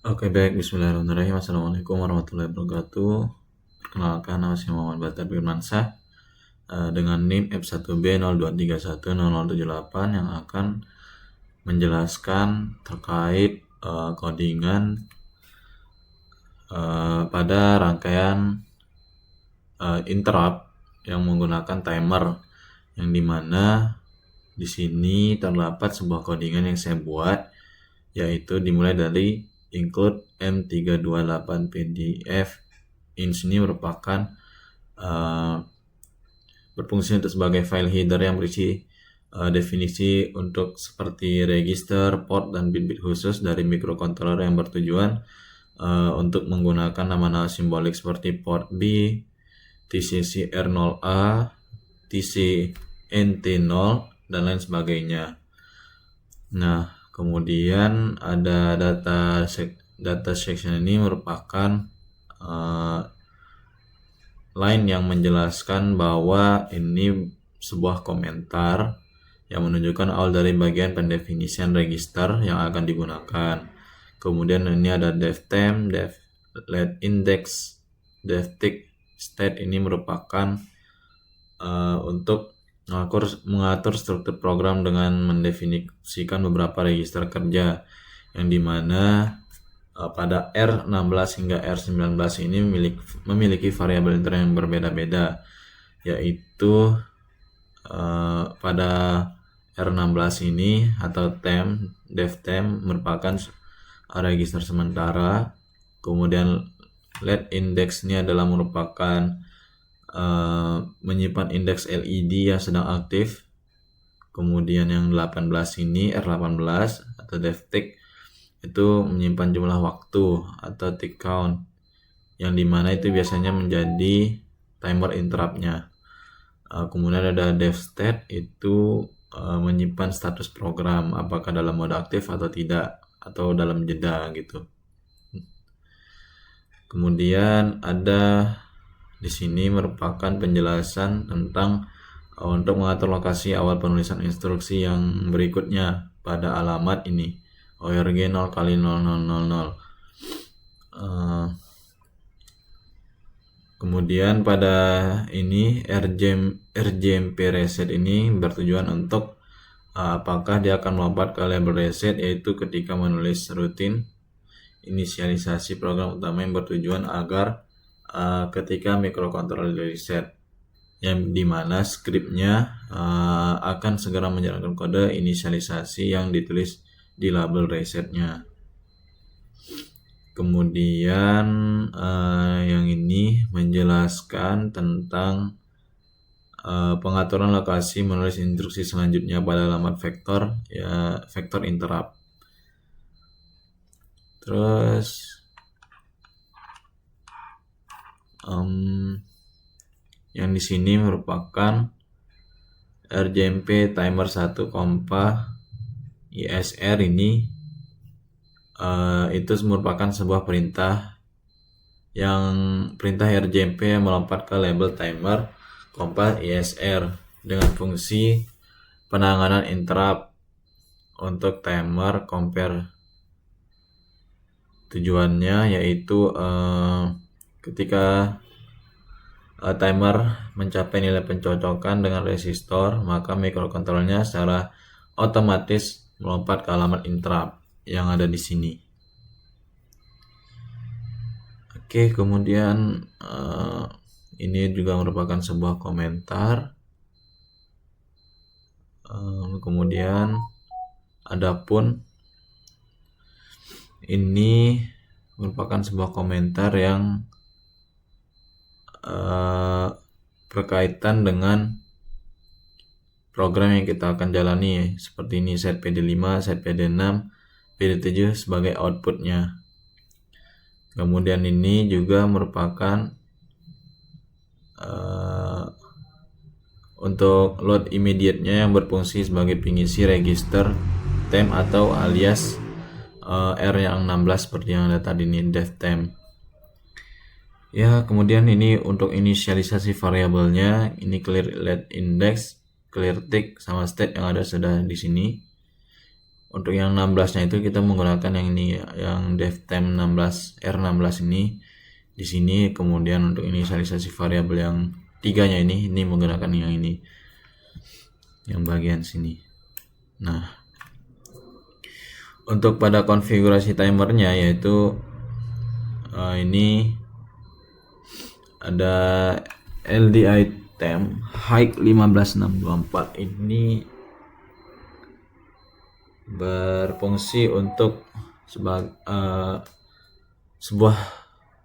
Oke baik, bismillahirrahmanirrahim. Assalamualaikum warahmatullahi wabarakatuh. Perkenalkan, nama saya Muhammad Batar Firmansyah dengan NIM F1B02310078 yang akan menjelaskan terkait codingan pada rangkaian interrupt yang menggunakan timer, yang dimana di sini terdapat sebuah codingan yang saya buat, yaitu dimulai dari include M328PDF. In sini merupakan berfungsi untuk sebagai file header yang berisi definisi untuk seperti register, port, dan bit-bit khusus dari microcontroller yang bertujuan untuk menggunakan nama-nama simbolik seperti port B, TCCR0A, TCNT0, dan lain sebagainya. Nah, kemudian ada data section ini merupakan line yang menjelaskan bahwa ini sebuah komentar yang menunjukkan awal dari bagian pendefinisian register yang akan digunakan. Kemudian ini ada devtime, devLetIndex, devtick, state. Ini merupakan untuk mengatur struktur program dengan mendefinisikan beberapa register kerja, yang dimana pada R16 hingga R19 ini memiliki variabel internal yang berbeda-beda, yaitu pada R16 ini atau devtime merupakan register sementara. Kemudian letIndex ini adalah merupakan menyimpan indeks LED yang sedang aktif. Kemudian yang 18 ini R18 atau devtick itu menyimpan jumlah waktu atau tick count, yang dimana itu biasanya menjadi timer interruptnya. Kemudian ada devstate, itu menyimpan status program apakah dalam mode aktif atau tidak, atau dalam jeda gitu. Kemudian ada di sini merupakan penjelasan tentang untuk mengatur lokasi awal penulisan instruksi yang berikutnya pada alamat ini, ORG 0 kali 0000. Kemudian pada ini RJMP reset ini bertujuan untuk apakah dia akan melompat ke label reset, yaitu ketika menulis rutin inisialisasi program utama yang bertujuan agar ketika microcontroller di reset, yang dimana skripnya akan segera menjalankan kode inisialisasi yang ditulis di label resetnya. Kemudian yang ini menjelaskan tentang pengaturan lokasi menulis instruksi selanjutnya pada alamat vektor, ya vektor interrupt. Terus yang di sini merupakan RJMP timer 1 kompa ISR. Ini itu merupakan sebuah perintah RJMP yang melompat ke label timer kompa ISR dengan fungsi penanganan interrupt untuk timer compare. Tujuannya yaitu ketika timer mencapai nilai pencocokan dengan resistor, maka microcontrollernya secara otomatis melompat ke alamat interrupt yang ada di sini. Oke, kemudian ini juga merupakan sebuah komentar. Kemudian adapun ini merupakan sebuah komentar yang berkaitan dengan program yang kita akan jalani, seperti ini set PD5, set PD6, PD7 sebagai outputnya. Kemudian ini juga merupakan untuk load immediate-nya yang berfungsi sebagai pengisi register temp atau alias R yang 16 seperti yang ada tadi ini, devtemp. Ya, kemudian ini untuk inisialisasi variabelnya, ini clear let index, clear tick, sama state yang ada sudah di sini. Untuk yang 16-nya itu kita menggunakan yang ini, yang devtime 16 R16 ini di sini. Kemudian untuk inisialisasi variabel yang 3-nya ini menggunakan yang ini, yang bagian sini. Nah, untuk pada konfigurasi timernya yaitu ini ada LDI time high 15624 ini berfungsi untuk sebuah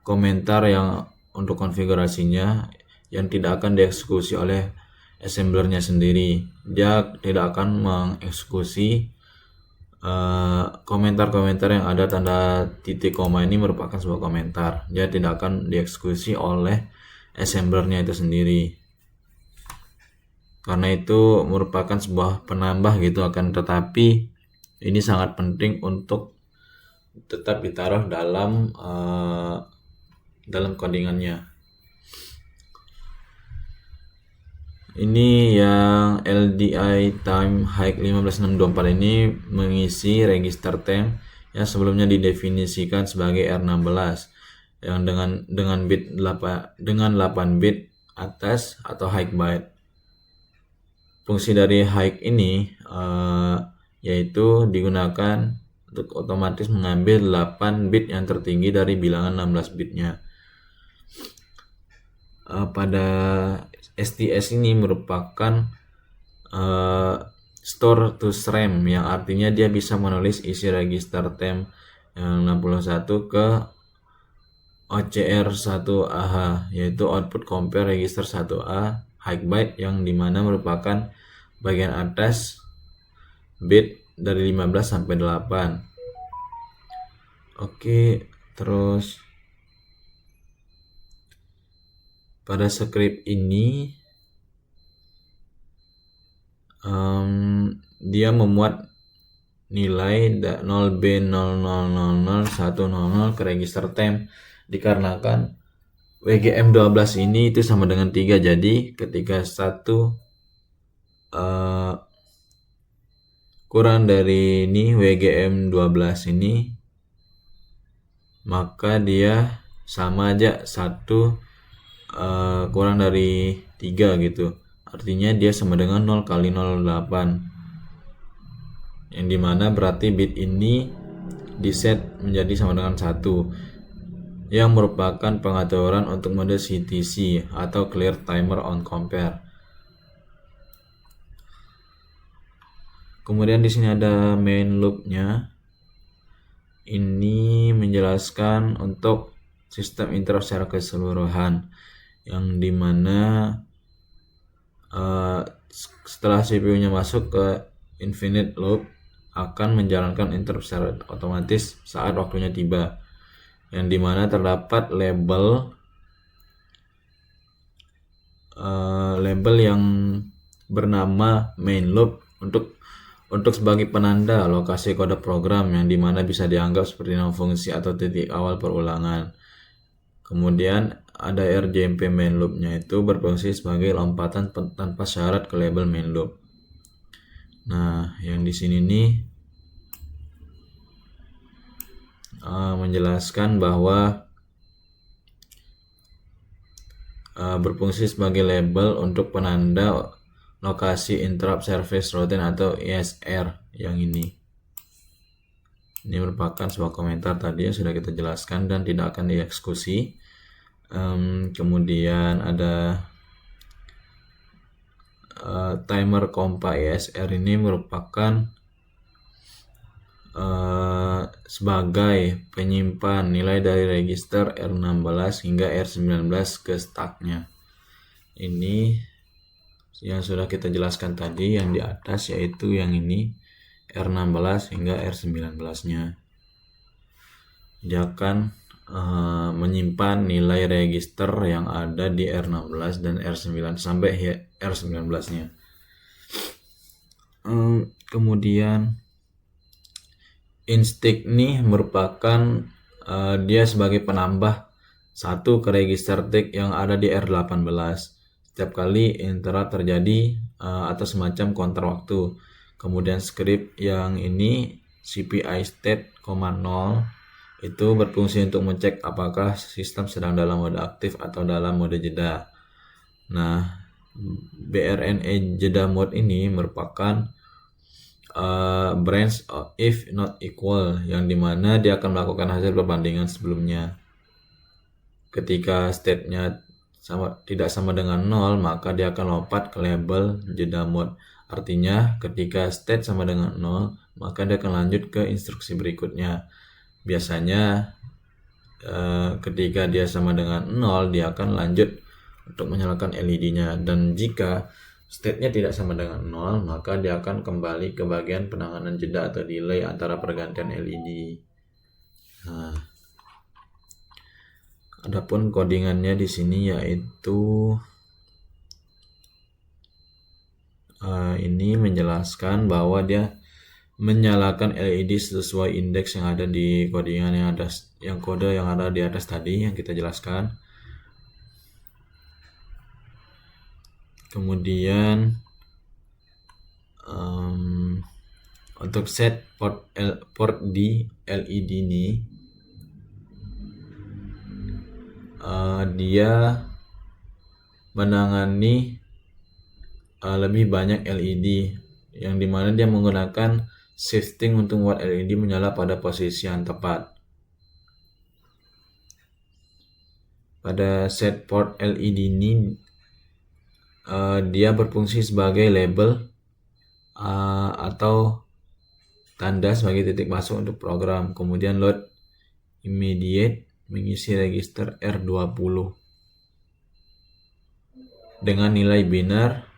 komentar yang untuk konfigurasinya yang tidak akan dieksekusi oleh assemblernya sendiri. Dia tidak akan mengeksekusi komentar-komentar yang ada tanda titik koma. Ini merupakan sebuah komentar. Dia tidak akan dieksekusi oleh assemblernya itu sendiri. Karena itu merupakan sebuah penambah gitu, akan tetapi ini sangat penting untuk tetap ditaruh dalam codingannya. Ini yang LDI time high 15624 ini mengisi register time yang sebelumnya didefinisikan sebagai R16 yang dengan bit 8 bit atas atau high byte. Fungsi dari high ini yaitu digunakan untuk otomatis mengambil 8 bit yang tertinggi dari bilangan 16 bitnya. Pada STS ini merupakan store to RAM, yang artinya dia bisa menulis isi register temp yang 61 ke OCR 1AH, yaitu output compare register 1A high byte, yang dimana merupakan bagian atas bit dari 15 sampai 8. Oke, terus pada script ini dia memuat nilai 0B000100 ke register temp dikarenakan WGM12 ini itu sama dengan 3. Jadi ketika 1 kurang dari ini WGM12 ini, maka dia sama aja 1 kurang dari 3 gitu. Artinya dia sama dengan 0 kali 0,8, yang dimana berarti bit ini diset menjadi sama dengan 1, yang merupakan pengaturan untuk mode CTC atau clear timer on compare. Kemudian di sini ada main loop-nya. Ini menjelaskan untuk sistem interrupt secara keseluruhan, yang dimana setelah CPU-nya masuk ke infinite loop akan menjalankan interrupt secara otomatis saat waktunya tiba, yang dimana terdapat label yang bernama main loop untuk sebagai penanda lokasi kode program, yang dimana bisa dianggap seperti nama fungsi atau titik awal perulangan. Kemudian ada RJMP main loop-nya itu berfungsi sebagai lompatan tanpa syarat ke label main loop. Nah, yang di sini nih menjelaskan bahwa berfungsi sebagai label untuk penanda lokasi interrupt service routine atau ISR yang ini. Ini merupakan sebuah komentar tadi yang sudah kita jelaskan dan tidak akan dieksekusi. Kemudian ada timer compa ISR ini merupakan sebagai penyimpan nilai dari register R16 hingga R19 ke stacknya. Ini yang sudah kita jelaskan tadi yang di atas, yaitu yang ini R16 hingga R19-nya. Dia akan menyimpan nilai register yang ada di R16 dan R9 sampai R19-nya. Kemudian instick nih merupakan dia sebagai penambah 1 ke register tick yang ada di R18. Setiap kali interrupt terjadi atau semacam counter waktu. Kemudian script yang ini CPI state, 0 itu berfungsi untuk mengecek apakah sistem sedang dalam mode aktif atau dalam mode jeda. Nah, BRNE jeda mode ini merupakan branch if not equal, yang dimana dia akan melakukan hasil perbandingan sebelumnya. Ketika state-nya tidak sama dengan 0, maka dia akan lompat ke label jeda mode. Artinya ketika state sama dengan 0, maka dia akan lanjut ke instruksi berikutnya. Biasanya ketika dia sama dengan 0, dia akan lanjut untuk menyalakan LED-nya. Dan jika state-nya tidak sama dengan 0, maka dia akan kembali ke bagian penanganan jeda atau delay antara pergantian LED. Nah, adapun codingannya di sini yaitu ini menjelaskan bahwa dia menyalakan LED sesuai indeks yang ada di codingan yang kode yang ada di atas tadi yang kita jelaskan. Kemudian untuk set port di LED ini dia menangani lebih banyak LED, yang dimana dia menggunakan shifting untuk membuat LED menyala pada posisi yang tepat. Pada set port LED ini dia berfungsi sebagai label atau tanda sebagai titik masuk untuk program. Kemudian load immediate mengisi register R20 dengan nilai binar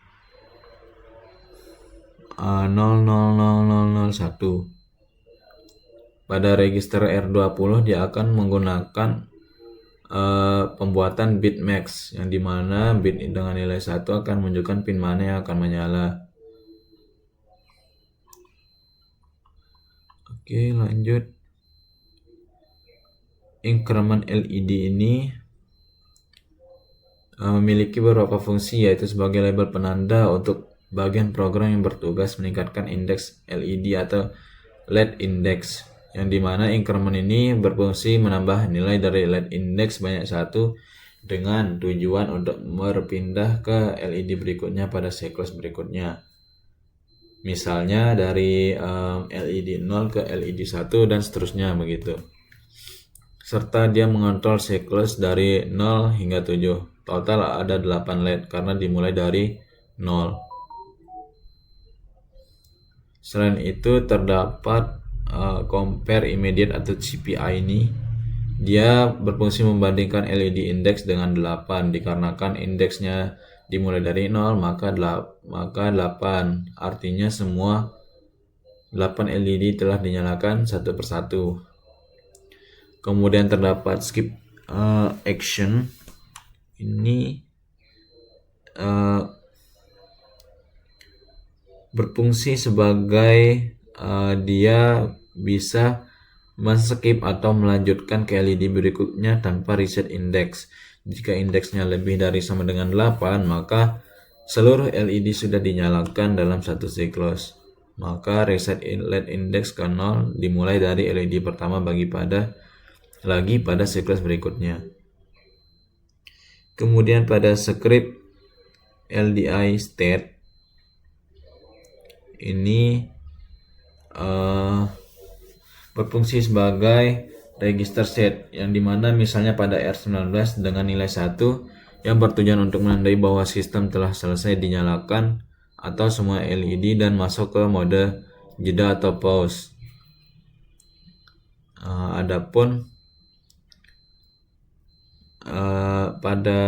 000001. Pada register R20 dia akan menggunakan pembuatan bit max, yang dimana bit dengan nilai 1 akan menunjukkan pin mana yang akan menyala. Oke, lanjut. Increment LED ini memiliki beberapa fungsi, yaitu sebagai label penanda untuk bagian program yang bertugas meningkatkan indeks LED atau LED index, yang dimana increment ini berfungsi menambah nilai dari LED index banyak satu dengan tujuan untuk berpindah ke LED berikutnya pada siklus berikutnya. Misalnya dari LED 0 ke LED 1 dan seterusnya begitu. Serta dia mengontrol siklus dari 0 hingga 7. Total ada 8 LED karena dimulai dari 0. Selain itu terdapat compare immediate atau CPI ini. Dia berfungsi membandingkan LED index dengan 8. Dikarenakan indeksnya dimulai dari 0, maka 8. Artinya semua 8 LED telah dinyalakan satu persatu. Kemudian terdapat skip action. Ini berfungsi sebagai dia bisa men-skip atau melanjutkan ke LED berikutnya tanpa reset index. Jika indeksnya lebih dari sama dengan 8, maka seluruh LED sudah dinyalakan dalam satu siklus. Maka reset LED index ke 0 dimulai dari LED pertama pada siklus berikutnya. Kemudian pada script LDI state ini berfungsi sebagai register set, yang dimana misalnya pada R19 dengan nilai 1 yang bertujuan untuk menandai bahwa sistem telah selesai dinyalakan atau semua LED dan masuk ke mode jeda atau pause. Adapun pada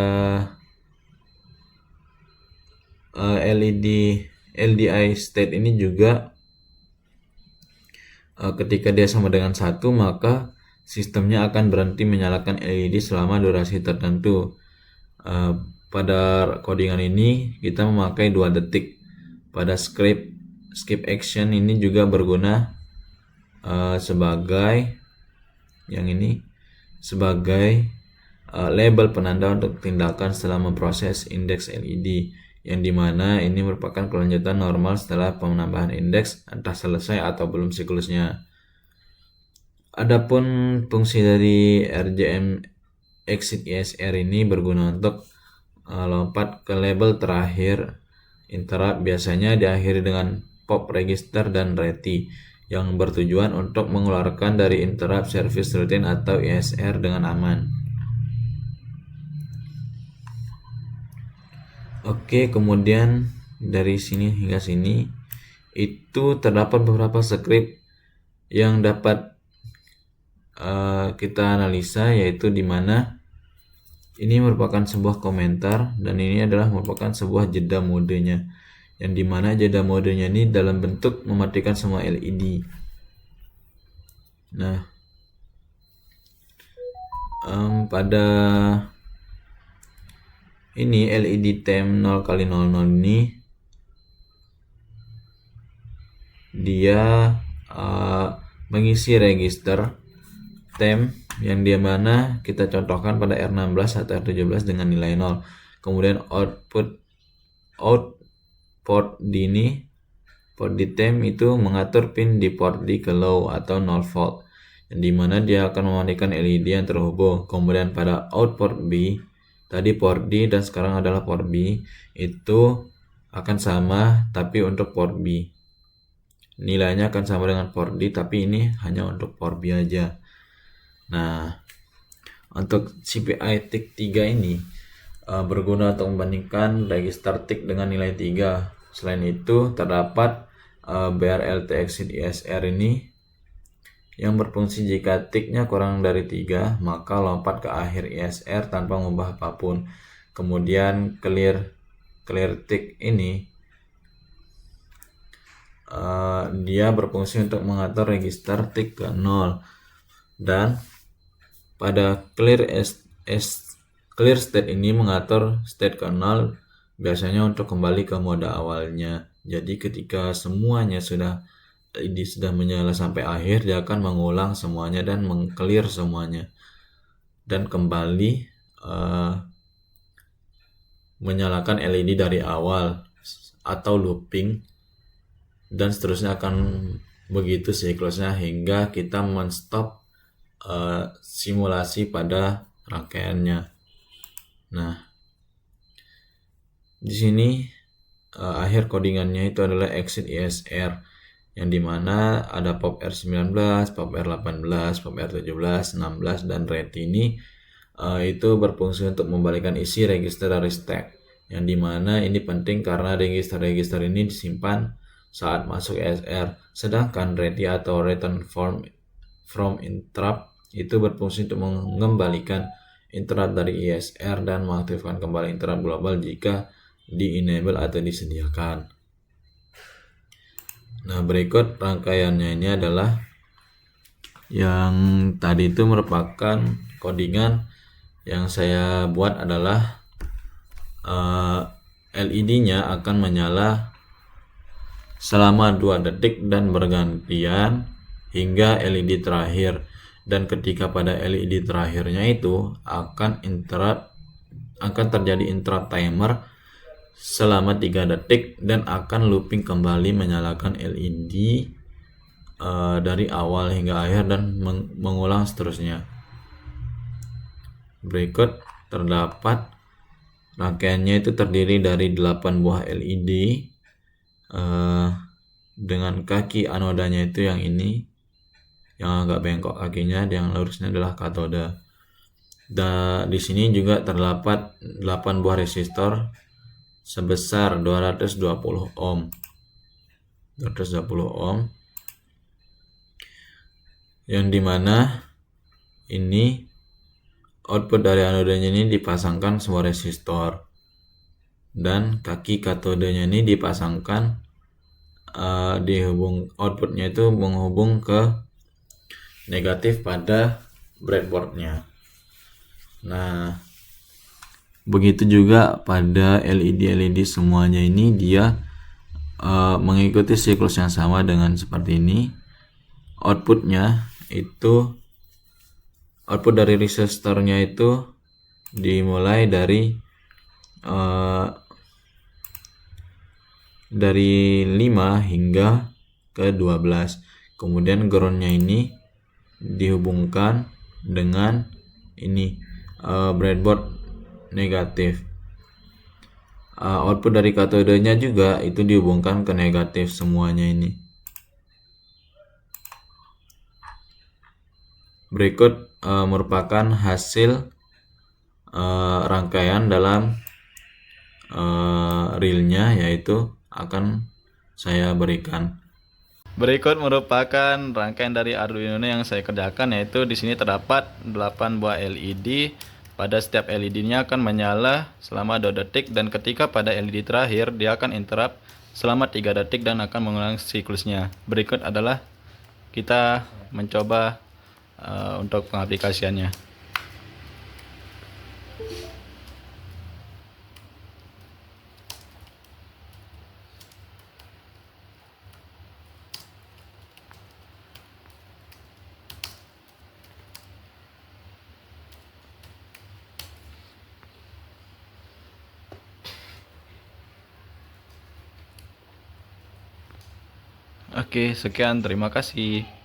LDI state ini juga ketika dia sama dengan 1, maka sistemnya akan berhenti menyalakan LED selama durasi tertentu. Pada codingan ini kita memakai 2 detik. Pada skip action ini juga berguna sebagai label penanda untuk tindakan setelah memproses indeks LED, yang dimana ini merupakan kelanjutan normal setelah penambahan indeks, entah selesai atau belum siklusnya. Adapun fungsi dari RJM exit ISR ini berguna untuk lompat ke label terakhir interrupt, biasanya diakhiri dengan pop register dan RETI yang bertujuan untuk mengeluarkan dari interrupt service routine atau ISR dengan aman. Oke, kemudian dari sini hingga sini itu terdapat beberapa script yang dapat kita analisa, yaitu dimana ini merupakan sebuah komentar dan ini adalah merupakan sebuah jeda modenya, yang dimana jeda modenya ini dalam bentuk mematikan semua LED. Nah, pada ini LED time 0x00 ini dia mengisi register time yang dimana kita contohkan pada R16 atau R17 dengan nilai 0. Kemudian out port D ini, port D time itu mengatur pin di port D ke low atau 0 volt, yang dimana dia akan mematikan LED yang terhubung. Kemudian pada out port B, tadi port D dan sekarang adalah port B, itu akan sama, tapi untuk port B nilainya akan sama dengan port D, tapi ini hanya untuk port B aja. Nah, untuk CPI tick 3 ini berguna untuk membandingkan register tick dengan nilai 3. Selain itu, terdapat BRLT exit ISR ini yang berfungsi jika ticknya kurang dari 3, maka lompat ke akhir ISR tanpa mengubah apapun. Kemudian clear tick ini dia berfungsi untuk mengatur register tick ke 0, dan pada clear state ini mengatur state ke 0 biasanya untuk kembali ke mode awalnya. Jadi ketika semuanya sudah menyala sampai akhir, dia akan mengulang semuanya dan meng-clear semuanya dan kembali menyalakan LED dari awal atau looping, dan seterusnya akan begitu siklusnya hingga kita men-stop simulasi pada rangkaiannya. Nah, di sini akhir codingannya itu adalah exit ISR, yang dimana ada pop R19, pop R18, pop R17, 16, dan RETI ini itu berfungsi untuk membalikan isi register dari stack, yang dimana ini penting karena register ini disimpan saat masuk ISR, sedangkan RETI atau return from interrupt itu berfungsi untuk mengembalikan interrupt dari ISR dan mengaktifkan kembali interrupt global jika di-enable atau disediakan. Nah, berikut rangkaiannya ini adalah yang tadi itu merupakan codingan yang saya buat adalah LED-nya akan menyala selama 2 detik dan bergantian hingga LED terakhir, dan ketika pada LED terakhirnya itu akan terjadi interrupt timer selama 3 detik dan akan looping kembali menyalakan LED dari awal hingga akhir dan mengulang seterusnya. Berikut terdapat rangkaiannya itu terdiri dari 8 buah LED dengan kaki anodanya itu yang ini, yang agak bengkok kakinya, yang lurusnya adalah katoda. Dan di sini juga terdapat 8 buah resistor sebesar 220 ohm. 220 ohm. Yang dimana ini output dari anodanya ini dipasangkan sebuah resistor, dan kaki katodenya ini dipasangkan outputnya itu menghubung ke negatif pada breadboardnya. Nah, begitu juga pada LED semuanya ini dia mengikuti siklus yang sama dengan seperti ini. Output dari resistornya itu dimulai dari dari 5 hingga ke 12. Kemudian groundnya ini dihubungkan dengan ini breadboard negatif. Output dari katodenya juga itu dihubungkan ke negatif semuanya ini. Berikut merupakan hasil rangkaian dalam realnya, yaitu akan saya berikan. Berikut merupakan rangkaian dari Arduino yang saya kerjakan, yaitu di sini terdapat 8 buah LED. Pada setiap LED-nya akan menyala selama 2 detik, dan ketika pada LED terakhir dia akan interrupt selama 3 detik dan akan mengulang siklusnya. Berikut adalah kita mencoba untuk pengaplikasiannya. Oke, sekian, terima kasih.